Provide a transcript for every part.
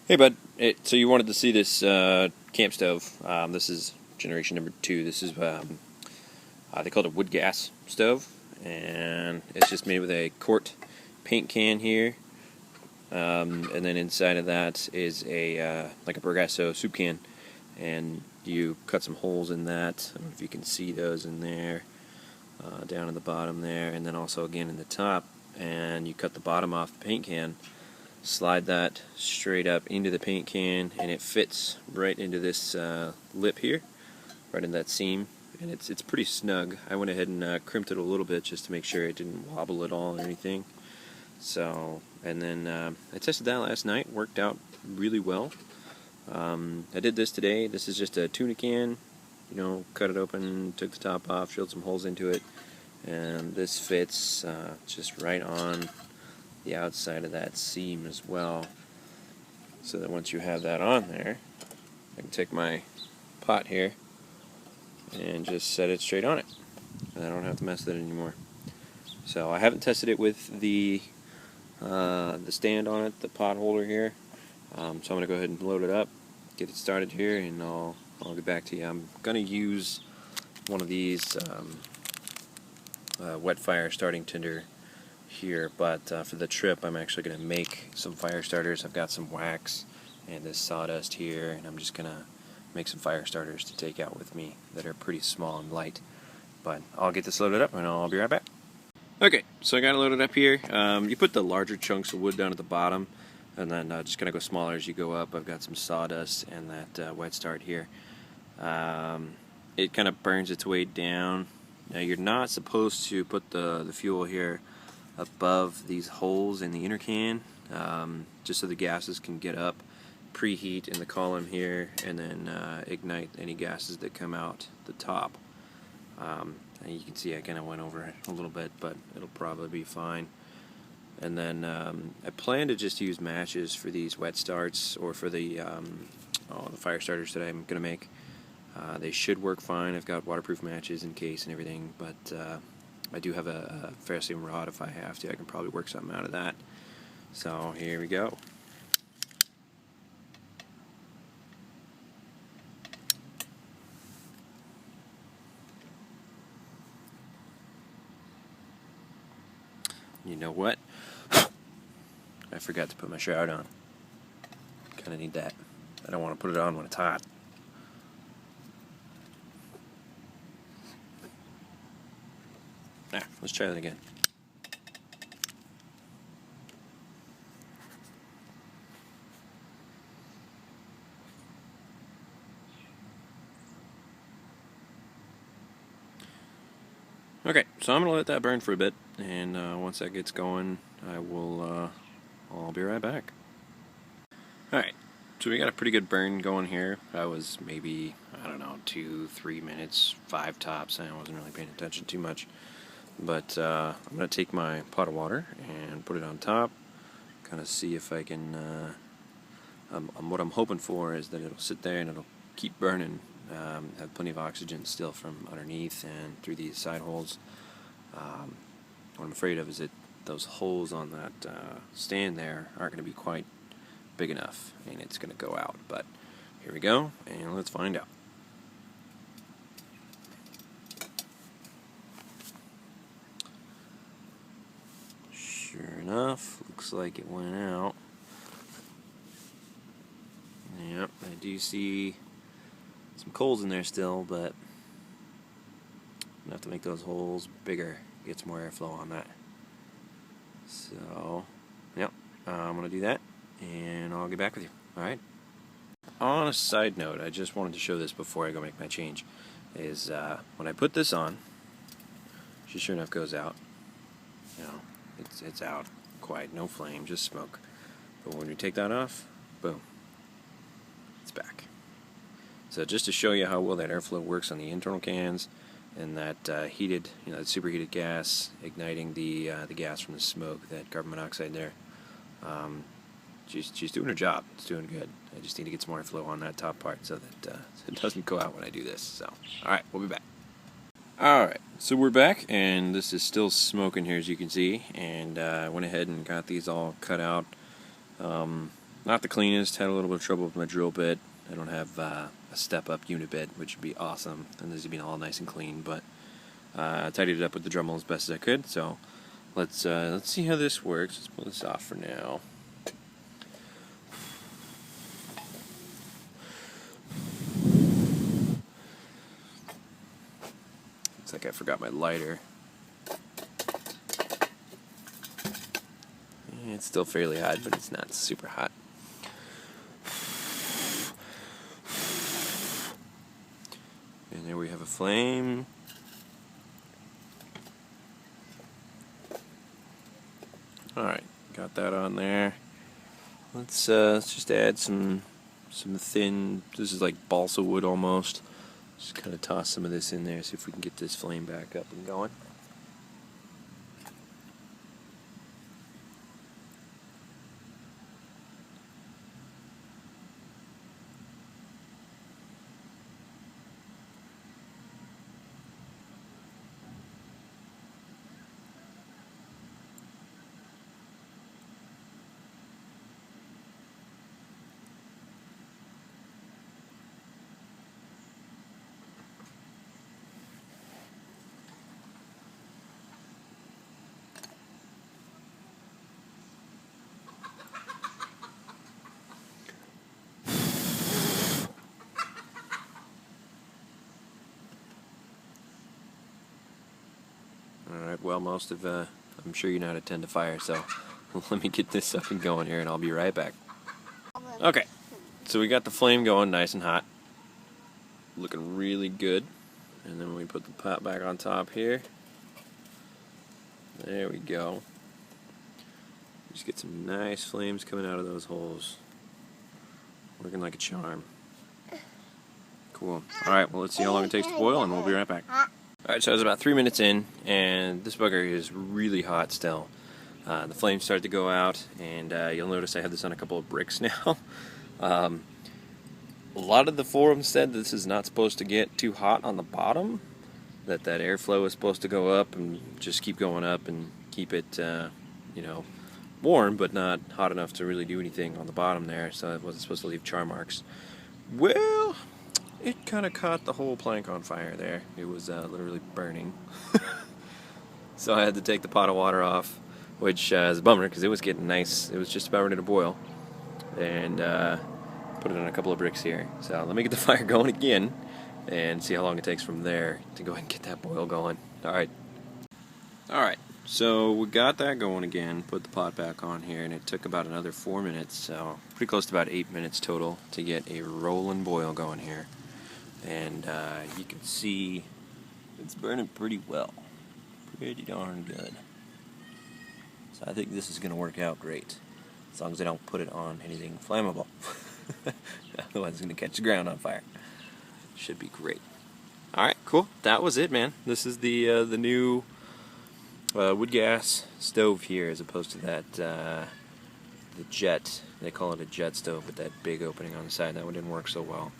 Hey bud, so you wanted to see this camp stove. This is generation number 2. This is, they call it a WoodGas stove, and it's just made with a quart paint can here, and then inside of that is a like a Progresso soup can, and you cut some holes in that. I don't know if you can see those in there, down in the bottom there, and then also again in the top, and you cut the bottom off the paint can. Slide that straight up into the paint can, and it fits right into this lip here, right in that seam, and it's pretty snug. I went ahead and crimped it a little bit just to make sure it didn't wobble at all or anything. So, and then I tested that last night. Worked out really well. I did this today. This is just a tuna can. Cut it open, took the top off, drilled some holes into it, and this fits just right on the outside of that seam as well, so that once you have that on there, I can take my pot here and just set it straight on it, and I don't have to mess with it anymore. So I haven't tested it with the stand on it, the pot holder here, so I'm going to go ahead and load it up, get it started here, and I'll get back to you. I'm going to use one of these wet fire starting tinder here, but for the trip I'm actually going to make some fire starters. I've got some wax and this sawdust here, and I'm just going to make some fire starters to take out with me that are pretty small and light. But I'll get this loaded up and I'll be right back. Okay, so I got it loaded up here. You put the larger chunks of wood down at the bottom, and then just going to go smaller as you go up. I've got some sawdust and that wet start here. It kind of burns its way down. Now you're not supposed to put the fuel here above these holes in the inner can, just so the gases can get up, preheat in the column here, and then ignite any gases that come out the top. And you can see I kind of went over it a little bit, but it'll probably be fine. And then I plan to just use matches for these wet starts, or for the fire starters that I'm going to make. They should work fine. I've got waterproof matches in case and everything, but I do have a ferrocerium rod if I have to. I can probably work something out of that. So here we go. You know what? I forgot to put my shroud on. Kind of need that. I don't want to put it on when it's hot. Let's try that again. Okay, so I'm going to let that burn for a bit, and once that gets going, I'll be right back. Alright, so we got a pretty good burn going here. I was maybe, 2-3 minutes, 5 tops, and I wasn't really paying attention too much. But I'm going to take my pot of water and put it on top, kind of see if I can, what I'm hoping for is that it'll sit there and it'll keep burning, have plenty of oxygen still from underneath and through these side holes. What I'm afraid of is that those holes on that stand there aren't going to be quite big enough, and it's going to go out. But here we go, and let's find out. Sure enough, looks like it went out. Yep, I do see some coals in there still, but I'm going to have to make those holes bigger, get some more airflow on that. So, yep, I'm going to do that, and I'll get back with you. Alright? On a side note, I just wanted to show this before I go make my change, is when I put this on, she sure enough goes out. It's out, quiet, no flame, just smoke. But when you take that off, boom, it's back. So just to show you how well that airflow works on the internal cans, and that heated, that superheated gas igniting the gas from the smoke, that carbon monoxide there. She's doing her job. It's doing good. I just need to get some more airflow on that top part so that it doesn't go out when I do this. So, all right, we'll be back. Alright, so we're back, and this is still smoking here, as you can see, and I went ahead and got these all cut out. Not the cleanest. Had a little bit of trouble with my drill bit. I don't have a step-up unit bit, which would be awesome, and this would be all nice and clean. But I tidied it up with the Dremel as best as I could. So let's see how this works. Let's pull this off for now. Looks like I forgot my lighter. It's still fairly hot, but it's not super hot. And there we have a flame. Alright, got that on there. Let's just add some thin, this is like balsa wood almost. Just kind of toss some of this in there, see if we can get this flame back up and going. Alright, well, I'm sure you know how to tend to fire, so let me get this up and going here and I'll be right back. Okay, so we got the flame going nice and hot. Looking really good. And then we put the pot back on top here. There we go. Just get some nice flames coming out of those holes. Working like a charm. Cool. Alright, well, let's see how long it takes to boil and we'll be right back. Alright, so I was about 3 minutes in, and this bugger is really hot still. The flames started to go out, and you'll notice I have this on a couple of bricks now. A lot of the forums said this is not supposed to get too hot on the bottom, that airflow is supposed to go up and just keep going up and keep it, warm, but not hot enough to really do anything on the bottom there, so it wasn't supposed to leave char marks. Well, it kind of caught the whole plank on fire there. It was literally burning. So I had to take the pot of water off, which is a bummer because it was getting nice. It was just about ready to boil. And put it on a couple of bricks here. So let me get the fire going again and see how long it takes from there to go ahead and get that boil going. Alright. Alright, so we got that going again, put the pot back on here, and it took about another 4 minutes, so pretty close to about 8 minutes total to get a rolling boil going here. And you can see it's burning pretty well. Pretty darn good. So I think this is going to work out great. As long as I don't put it on anything flammable. Otherwise it's going to catch the ground on fire. Should be great. Alright, cool. That was it, man. This is the new WoodGas stove here, as opposed to that the jet. They call it a jet stove with that big opening on the side. That one didn't work so well.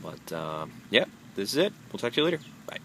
But, yeah, this is it. We'll talk to you later. Bye.